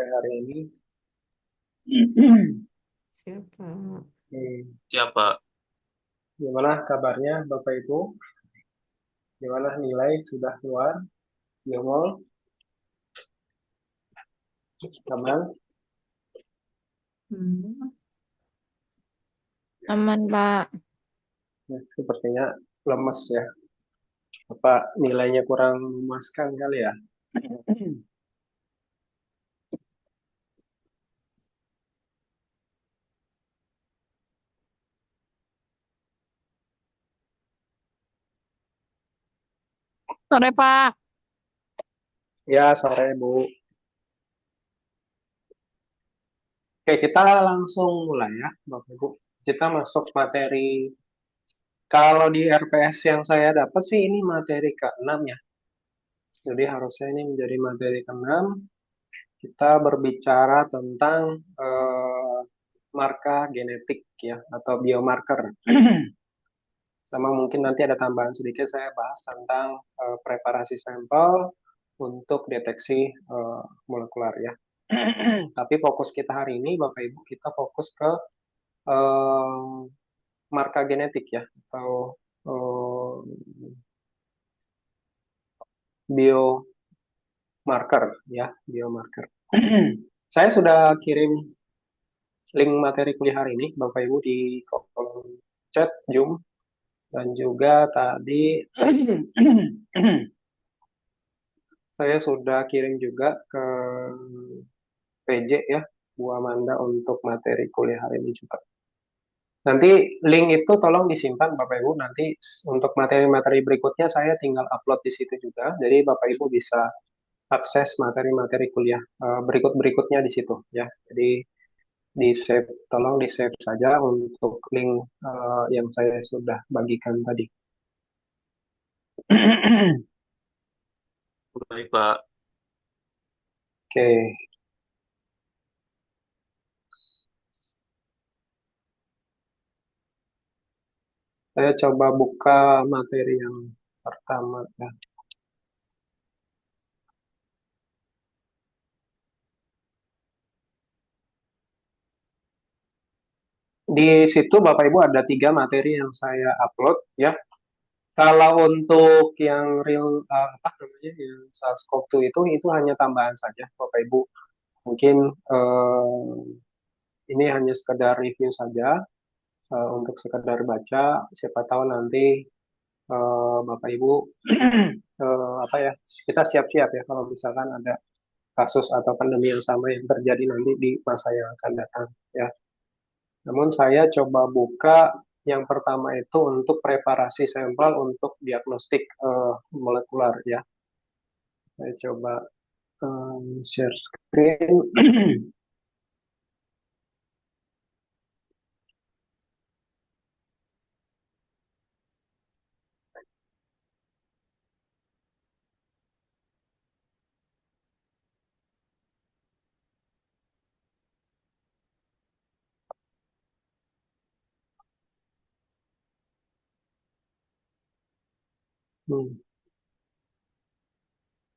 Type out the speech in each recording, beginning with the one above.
hari ini. Siapa? Siapa? Gimana kabarnya Bapak Ibu? Gimana nilai sudah keluar? Yomol, aman? Hmm. Aman, Pak. Ya, sepertinya lemes ya. Apa nilainya kurang memuaskan kali ya? Sore, Pak. Ya, sore Bu. Oke, kita langsung mulai ya Bapak Ibu. Kita masuk materi. Kalau di RPS yang saya dapat sih ini materi ke-6 ya. Jadi harusnya ini menjadi materi ke-6. Kita berbicara tentang marka genetik ya atau biomarker. Sama mungkin nanti ada tambahan sedikit saya bahas tentang preparasi sampel untuk deteksi molekuler ya. Tapi fokus kita hari ini Bapak Ibu kita fokus ke eh, marka genetik ya atau biomarker ya, biomarker. Saya sudah kirim link materi kuliah hari ini Bapak Ibu di kolom chat Zoom dan juga tadi saya sudah kirim juga ke PJ ya Bu Amanda untuk materi kuliah hari ini juga. Nanti link itu tolong disimpan Bapak Ibu. Nanti untuk materi-materi berikutnya saya tinggal upload di situ juga. Jadi Bapak Ibu bisa akses materi-materi kuliah berikut-berikutnya di situ ya. Jadi di save, tolong di save saja untuk link yang saya sudah bagikan tadi. Baik, Pak. Oke, saya coba buka materi yang pertama ya. Di situ Bapak Ibu ada 3 materi yang saya upload ya. Kalau untuk yang real apa namanya yang SARS-CoV-2 itu hanya tambahan saja Bapak Ibu. Mungkin ini hanya sekedar review saja untuk sekedar baca. Siapa tahu nanti Bapak Ibu apa ya kita siap-siap ya kalau misalkan ada kasus atau pandemi yang sama yang terjadi nanti di masa yang akan datang ya. Namun saya coba buka yang pertama itu untuk preparasi sampel untuk diagnostik molekuler ya. Saya coba share screen.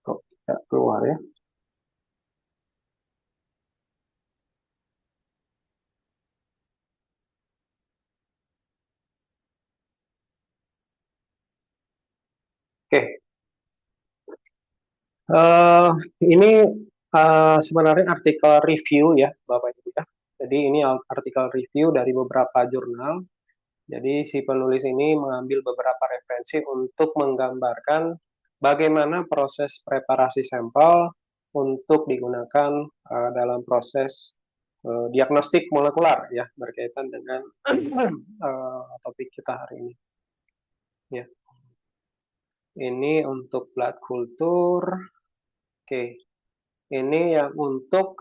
Kok tidak keluar ya? Oke, Eh, ini sebenarnya artikel review ya, Bapak Ibu ya. Jadi ini artikel review dari beberapa jurnal. Jadi si penulis ini mengambil beberapa referensi untuk menggambarkan bagaimana proses preparasi sampel untuk digunakan dalam proses diagnostik molekuler ya berkaitan dengan topik kita hari ini. Ya, ini untuk blood culture. Oke, ini yang untuk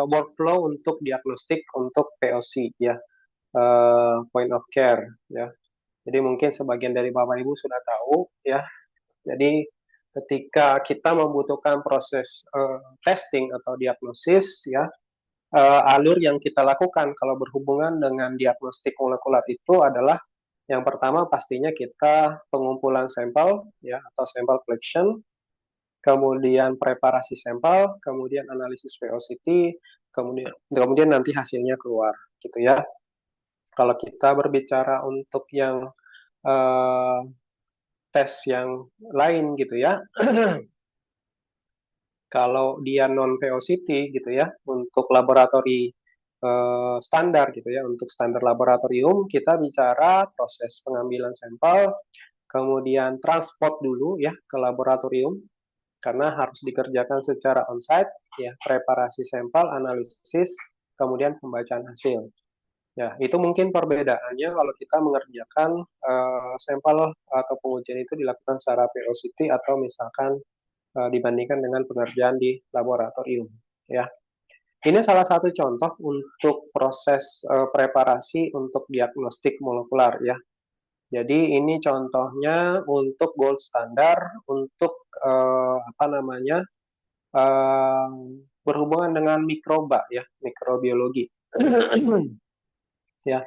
workflow untuk diagnostik untuk POC ya, point of care ya. Jadi mungkin sebagian dari Bapak Ibu sudah tahu ya. Jadi ketika kita membutuhkan proses testing atau diagnosis ya, alur yang kita lakukan kalau berhubungan dengan diagnostik molekuler itu adalah yang pertama pastinya kita pengumpulan sampel ya atau sampel collection. kemudian preparasi sampel, kemudian analisis VOCT, kemudian nanti hasilnya keluar, gitu ya. Kalau kita berbicara untuk yang tes yang lain gitu ya, kalau dia non VOCT gitu ya, untuk laboratori standar gitu ya, untuk standar laboratorium kita bicara proses pengambilan sampel, kemudian transport dulu ya ke laboratorium karena harus dikerjakan secara onsite ya, preparasi sampel, analisis, kemudian pembacaan hasil. Ya, itu mungkin perbedaannya kalau kita mengerjakan sampel atau pengujian itu dilakukan secara VOCT atau misalkan dibandingkan dengan pengerjaan di laboratorium. Ya, ini salah satu contoh untuk proses preparasi untuk diagnostik molekular ya. Jadi ini contohnya untuk gold standar untuk berhubungan dengan mikroba ya, mikrobiologi. Ya.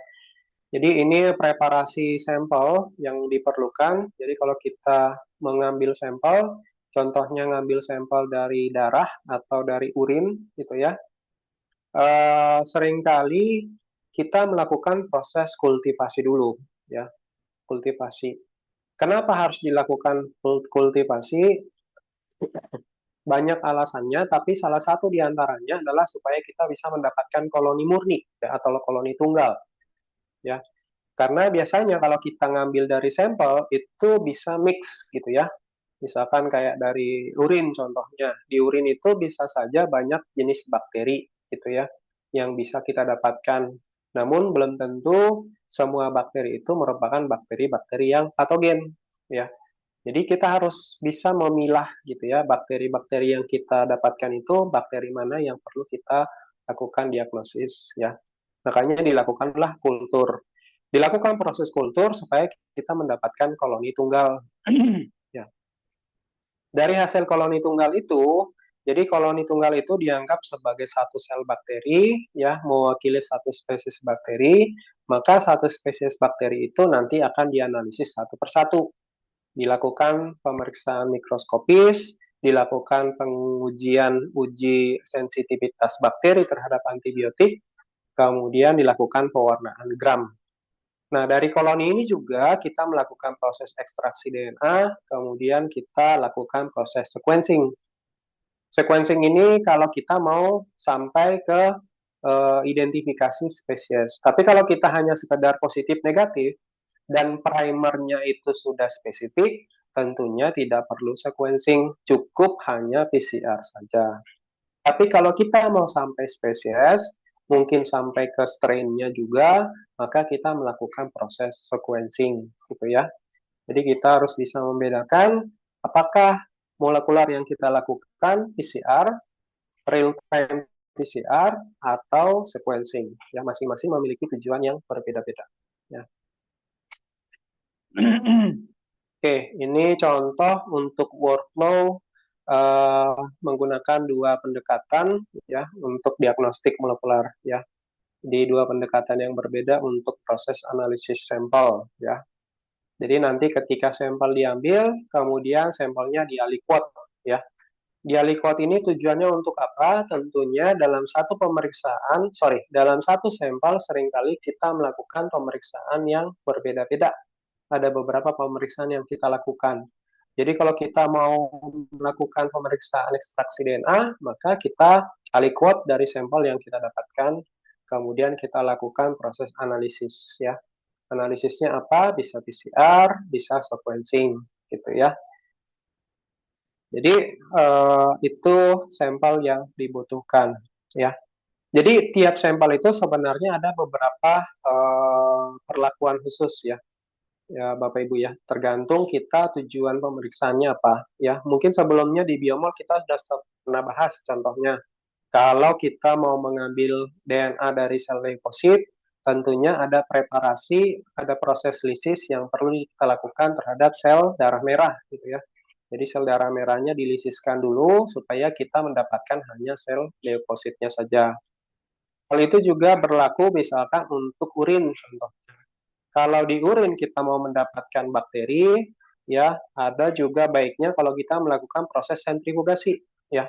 Jadi ini preparasi sampel yang diperlukan. Jadi kalau kita mengambil sampel, contohnya ngambil sampel dari darah atau dari urin gitu ya. Seringkali kita melakukan proses kultivasi dulu ya, kultivasi. Kenapa harus dilakukan kultivasi? Banyak alasannya, tapi salah satu diantaranya adalah supaya kita bisa mendapatkan koloni murni ya, atau koloni tunggal ya. Karena biasanya kalau kita ngambil dari sampel itu bisa mix gitu ya. Misalkan kayak dari urin contohnya. Di urin itu bisa saja banyak jenis bakteri gitu ya yang bisa kita dapatkan. Namun belum tentu semua bakteri itu merupakan bakteri-bakteri yang patogen ya. Jadi kita harus bisa memilah gitu ya, bakteri-bakteri yang kita dapatkan itu bakteri mana yang perlu kita lakukan diagnosis ya. Makanya dilakukanlah kultur. Dilakukan proses kultur supaya kita mendapatkan koloni tunggal. Ya. Dari hasil koloni tunggal itu, jadi koloni tunggal itu dianggap sebagai satu sel bakteri, ya, mewakili satu spesies bakteri, maka satu spesies bakteri itu nanti akan dianalisis satu persatu. Dilakukan pemeriksaan mikroskopis, dilakukan pengujian uji sensitivitas bakteri terhadap antibiotik, kemudian dilakukan pewarnaan gram. Nah, dari koloni ini juga kita melakukan proses ekstraksi DNA, kemudian kita lakukan proses sequencing. Sequencing ini kalau kita mau sampai ke identifikasi spesies. Tapi kalau kita hanya sekedar positif negatif dan primernya itu sudah spesifik, tentunya tidak perlu sequencing, cukup hanya PCR saja. Tapi kalau kita mau sampai spesies, mungkin sampai ke strain-nya juga, maka kita melakukan proses sequencing, gitu ya. Jadi kita harus bisa membedakan apakah molekular yang kita lakukan PCR, real-time PCR, atau sequencing. Ya, masing-masing memiliki tujuan yang berbeda-beda. Ya. Oke, ini contoh untuk workflow menggunakan dua pendekatan ya untuk diagnostik molekular ya, di dua pendekatan yang berbeda untuk proses analisis sampel ya. Jadi nanti ketika sampel diambil, kemudian sampelnya dialiquot ya. Dialiquot ini tujuannya untuk apa? Tentunya dalam satu dalam satu sampel seringkali kita melakukan pemeriksaan yang berbeda-beda. Ada beberapa pemeriksaan yang kita lakukan. Jadi kalau kita mau melakukan pemeriksaan ekstraksi DNA, maka kita aliquot dari sampel yang kita dapatkan, kemudian kita lakukan proses analisis ya. Analisisnya apa? Bisa PCR, bisa sequencing gitu ya. Jadi itu sampel yang dibutuhkan ya. Jadi tiap sampel itu sebenarnya ada beberapa perlakuan khusus ya. Ya, Bapak Ibu ya, tergantung kita tujuan pemeriksaannya apa ya. Mungkin sebelumnya di biomol kita sudah pernah bahas contohnya. Kalau kita mau mengambil DNA dari sel leukosit, tentunya ada preparasi, ada proses lisis yang perlu kita lakukan terhadap sel darah merah gitu ya. Jadi sel darah merahnya dilisiskan dulu supaya kita mendapatkan hanya sel leukositnya saja. Hal itu juga berlaku misalkan untuk urin contoh. Kalau di urin kita mau mendapatkan bakteri, ya. Ada juga baiknya kalau kita melakukan proses sentrifugasi, ya.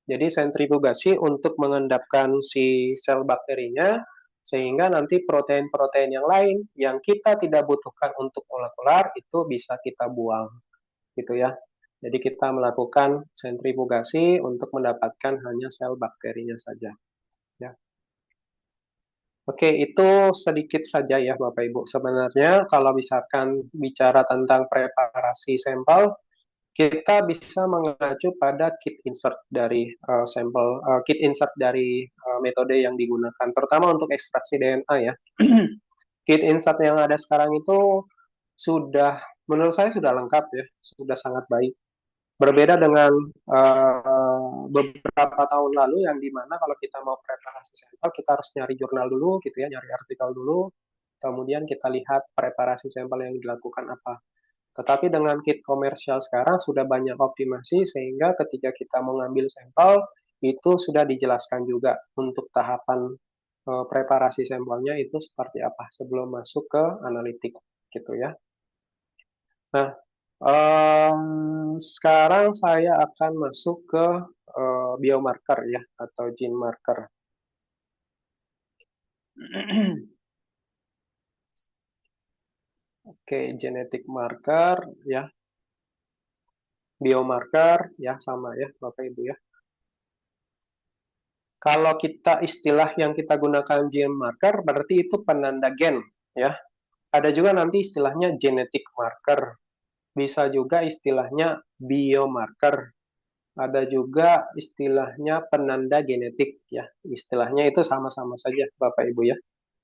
Jadi sentrifugasi untuk mengendapkan si sel bakterinya sehingga nanti protein-protein yang lain yang kita tidak butuhkan untuk molekular itu bisa kita buang, gitu ya. Jadi kita melakukan sentrifugasi untuk mendapatkan hanya sel bakterinya saja, ya. Oke, itu sedikit saja ya Bapak Ibu. Sebenarnya kalau misalkan bicara tentang preparasi sampel, kita bisa mengacu pada kit insert dari sampel, kit insert dari metode yang digunakan, terutama untuk ekstraksi DNA ya. Kit insert yang ada sekarang itu sudah, menurut saya sudah lengkap ya, sudah sangat baik. Berbeda dengan beberapa tahun lalu yang dimana kalau kita mau preparasi sampel kita harus nyari jurnal dulu gitu ya, nyari artikel dulu, kemudian kita lihat preparasi sampel yang dilakukan apa. Tetapi dengan kit komersial sekarang sudah banyak optimasi sehingga ketika kita mengambil sampel itu sudah dijelaskan juga untuk tahapan preparasi sampelnya itu seperti apa sebelum masuk ke analitik gitu ya. Nah, sekarang saya akan masuk ke biomarker ya atau gene marker. Oke, genetic marker ya, biomarker ya sama ya Bapak Ibu ya. Kalau kita istilah yang kita gunakan gene marker berarti itu penanda gen ya. Ada juga nanti istilahnya genetic marker. Bisa juga istilahnya biomarker. Ada juga istilahnya penanda genetik ya. Istilahnya itu sama-sama saja Bapak Ibu ya.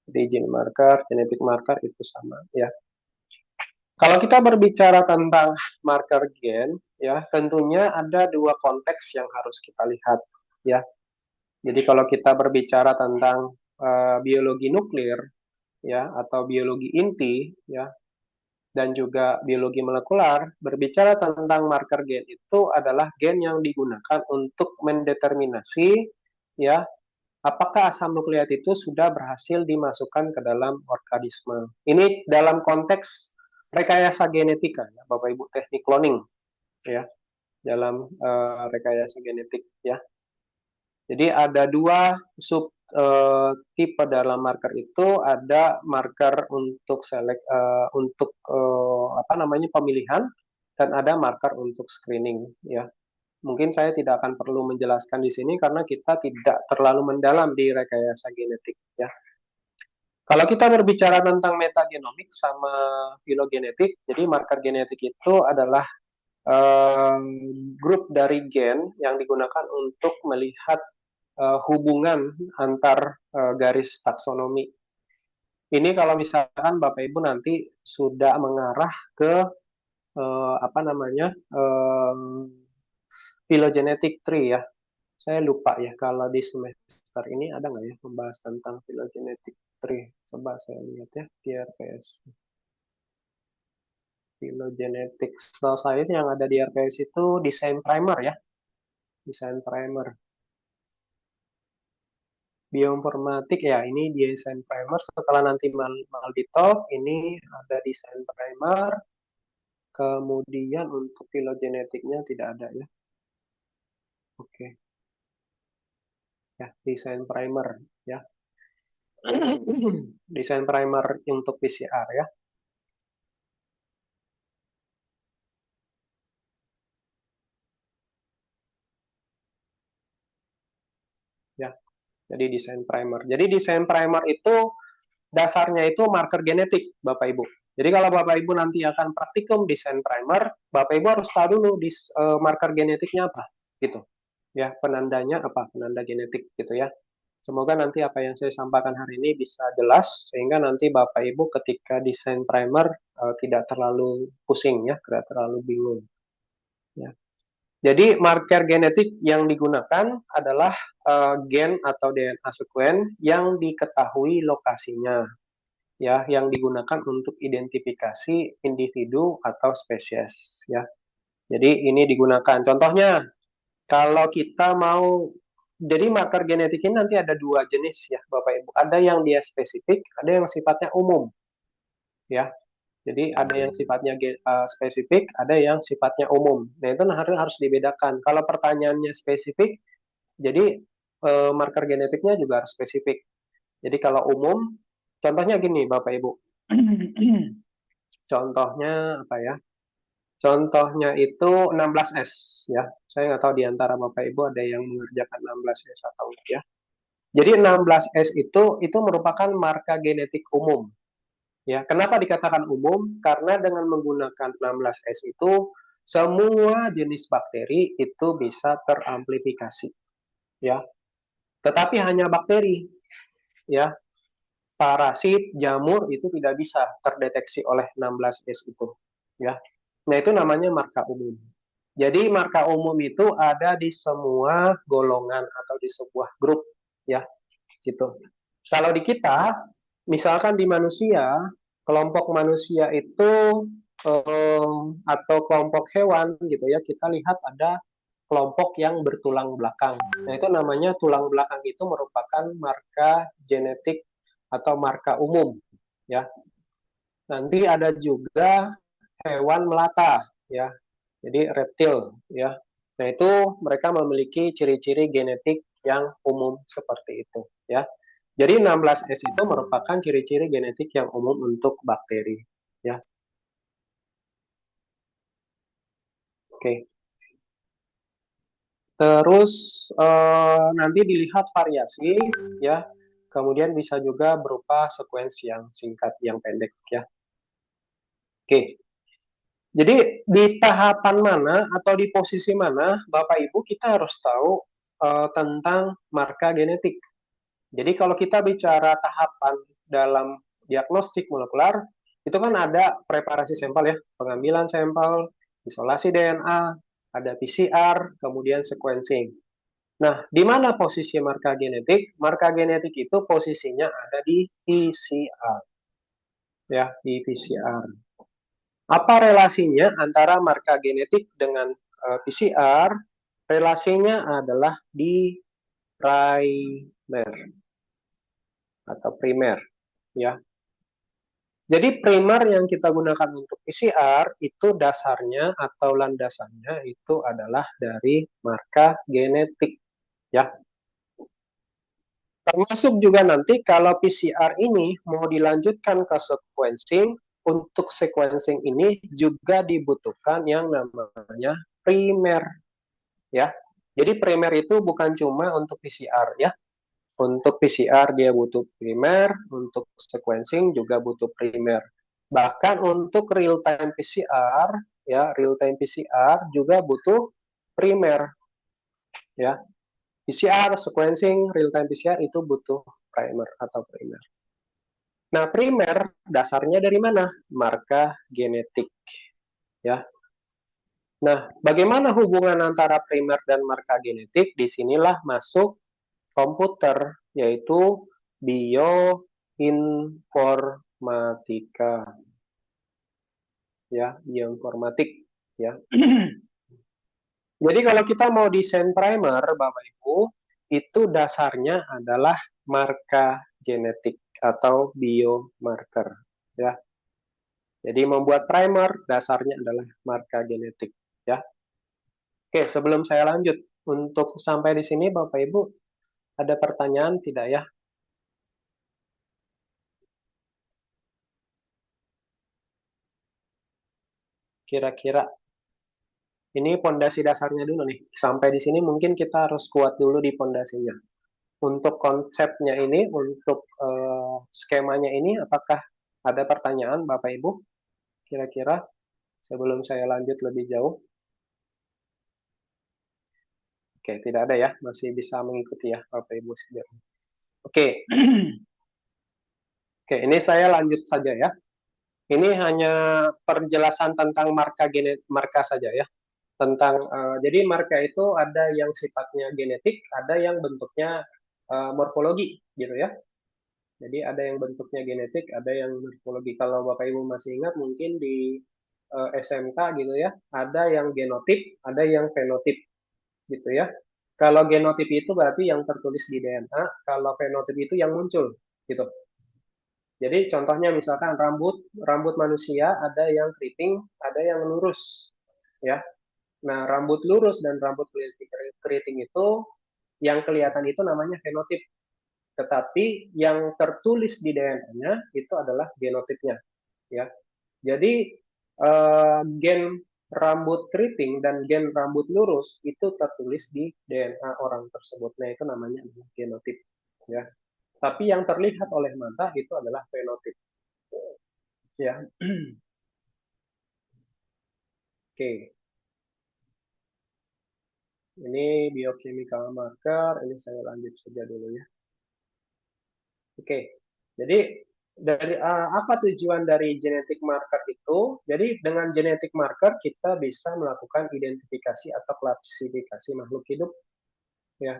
Jadi gene marker, genetic marker itu sama ya. Kalau kita berbicara tentang marker gen ya, tentunya ada dua konteks yang harus kita lihat ya. Jadi kalau kita berbicara tentang biologi nuklir ya atau biologi inti ya dan juga biologi molekular, berbicara tentang marker gen itu adalah gen yang digunakan untuk mendeterminasi ya apakah asam nukleat itu sudah berhasil dimasukkan ke dalam organisme. Ini dalam konteks rekayasa genetika ya, Bapak Ibu, teknik cloning ya, dalam rekayasa genetik ya. Jadi ada dua sub tipe dalam marker itu, ada marker untuk apa namanya pemilihan dan ada marker untuk screening ya. Mungkin saya tidak akan perlu menjelaskan di sini karena kita tidak terlalu mendalam di rekayasa genetik ya. Kalau kita berbicara tentang metagenomik sama filogenetik, jadi marker genetik itu adalah grup dari gen yang digunakan untuk melihat hubungan antar garis taksonomi. Ini kalau misalkan Bapak Ibu nanti sudah mengarah ke apa namanya phylogenetic tree ya. Saya lupa ya kalau di semester ini ada nggak ya membahas tentang phylogenetic tree. Coba saya lihat ya di RPS. Phylogenetics. Kalau saya sih yang ada di RPS itu desain primer ya. Desain primer. Bioinformatik ya, ini desain primer. Setelah nanti Malditalk, ini ada desain primer. Kemudian untuk filogenetiknya tidak ada ya. Oke. Ya, desain primer ya. Desain primer untuk PCR ya. Ya. Jadi desain primer. Jadi desain primer itu dasarnya itu marker genetik, Bapak Ibu. Jadi kalau Bapak Ibu nanti akan praktikum desain primer, Bapak Ibu harus tahu dulu marker genetiknya apa, gitu. Ya, penandanya apa? Penanda genetik, gitu ya. Semoga nanti apa yang saya sampaikan hari ini bisa jelas sehingga nanti Bapak Ibu ketika desain primer tidak terlalu pusing ya, tidak terlalu bingung. Ya. Jadi marker genetik yang digunakan adalah gen atau DNA sequence yang diketahui lokasinya, ya, yang digunakan untuk identifikasi individu atau spesies, ya. Jadi ini digunakan. Contohnya, kalau kita mau, jadi marker genetik ini nanti ada dua jenis ya, Bapak Ibu. Ada yang dia spesifik, ada yang sifatnya umum, ya. Jadi ada yang sifatnya spesifik, ada yang sifatnya umum. Nah, itu harus dibedakan. Kalau pertanyaannya spesifik, jadi marker genetiknya juga harus spesifik. Jadi kalau umum, contohnya gini Bapak Ibu. Contohnya apa ya? Contohnya itu 16S ya. Saya nggak tahu di antara Bapak Ibu ada yang mengerjakan 16S atau enggak ya. Jadi 16S itu merupakan marka genetik umum. Ya, kenapa dikatakan umum? Karena dengan menggunakan 16S itu semua jenis bakteri itu bisa teramplifikasi, ya. Tetapi hanya bakteri, ya. Parasit, jamur itu tidak bisa terdeteksi oleh 16S itu, ya. Nah, itu namanya marka umum. Jadi marka umum itu ada di semua golongan atau di sebuah grup, ya, gitu. Kalau di kita, misalkan di manusia, kelompok manusia itu atau kelompok hewan gitu ya, kita lihat ada kelompok yang bertulang belakang. Nah, itu namanya tulang belakang itu merupakan marka genetik atau marka umum ya. Nanti ada juga hewan melata ya. Jadi reptil ya. Nah, itu mereka memiliki ciri-ciri genetik yang umum seperti itu ya. Jadi 16S itu merupakan ciri-ciri genetik yang umum untuk bakteri ya. Oke. Terus nanti dilihat variasi ya. Kemudian bisa juga berupa sekuensi yang singkat, yang pendek ya. Oke. Jadi di tahapan mana atau di posisi mana Bapak Ibu kita harus tahu tentang marka genetik. Jadi kalau kita bicara tahapan dalam diagnostik molekuler, itu kan ada preparasi sampel ya, pengambilan sampel, isolasi DNA, ada PCR, kemudian sequencing. Nah, di mana posisi marka genetik? Marka genetik itu posisinya ada di PCR, ya, di PCR. Apa relasinya antara marka genetik dengan PCR? Relasinya adalah di primer atau primer, ya. Jadi primer yang kita gunakan untuk PCR itu dasarnya atau landasannya itu adalah dari marka genetik, ya. Termasuk juga nanti kalau PCR ini mau dilanjutkan ke sequencing, untuk sequencing ini juga dibutuhkan yang namanya primer, ya. Jadi primer itu bukan cuma untuk PCR ya. Untuk PCR dia butuh primer, untuk sequencing juga butuh primer. Bahkan untuk real time PCR ya, real time PCR juga butuh primer ya. PCR, sequencing, real time PCR itu butuh primer atau primer. Nah, primer dasarnya dari mana? Marka genetik. Ya. Nah, bagaimana hubungan antara primer dan marka genetik? Disinilah masuk komputer, yaitu bioinformatika. Ya, bioinformatik. Ya. Jadi kalau kita mau desain primer, Bapak Ibu, itu dasarnya adalah marka genetik atau biomarker. Ya. Jadi membuat primer dasarnya adalah marka genetik. Ya. Oke, sebelum saya lanjut, untuk sampai di sini Bapak Ibu ada pertanyaan tidak ya? Kira-kira ini pondasi dasarnya dulu nih. Sampai di sini mungkin kita harus kuat dulu di pondasinya. Untuk konsepnya ini, untuk skemanya ini, apakah ada pertanyaan Bapak Ibu? Kira-kira sebelum saya lanjut lebih jauh. Oke, tidak ada ya. Masih bisa mengikuti ya Bapak Ibu. Oke. Oke, ini saya lanjut saja ya. Ini hanya penjelasan tentang marka saja ya. Tentang jadi marka itu ada yang sifatnya genetik, ada yang bentuknya morfologi gitu ya. Jadi ada yang bentuknya genetik, ada yang morfologi. Kalau Bapak Ibu masih ingat mungkin di SMK gitu ya, ada yang genotip, ada yang fenotip gitu ya. Kalau genotip itu berarti yang tertulis di DNA, kalau fenotip itu yang muncul gitu. Jadi contohnya misalkan rambut manusia ada yang keriting, ada yang lurus, ya. Nah, rambut lurus dan rambut keriting itu yang kelihatan itu namanya fenotip. Tetapi yang tertulis di DNA-nya itu adalah genotipnya, ya. Jadi gen rambut keriting dan gen rambut lurus itu tertulis di DNA orang tersebut. Nah, itu namanya genotip, ya. Tapi yang terlihat oleh mata itu adalah fenotip, ya. Oke. Ini biochemical marker, ini saya lanjut saja dulu ya. Oke. Jadi dari apa tujuan dari genetic marker itu? Jadi dengan genetic marker kita bisa melakukan identifikasi atau klasifikasi makhluk hidup, ya.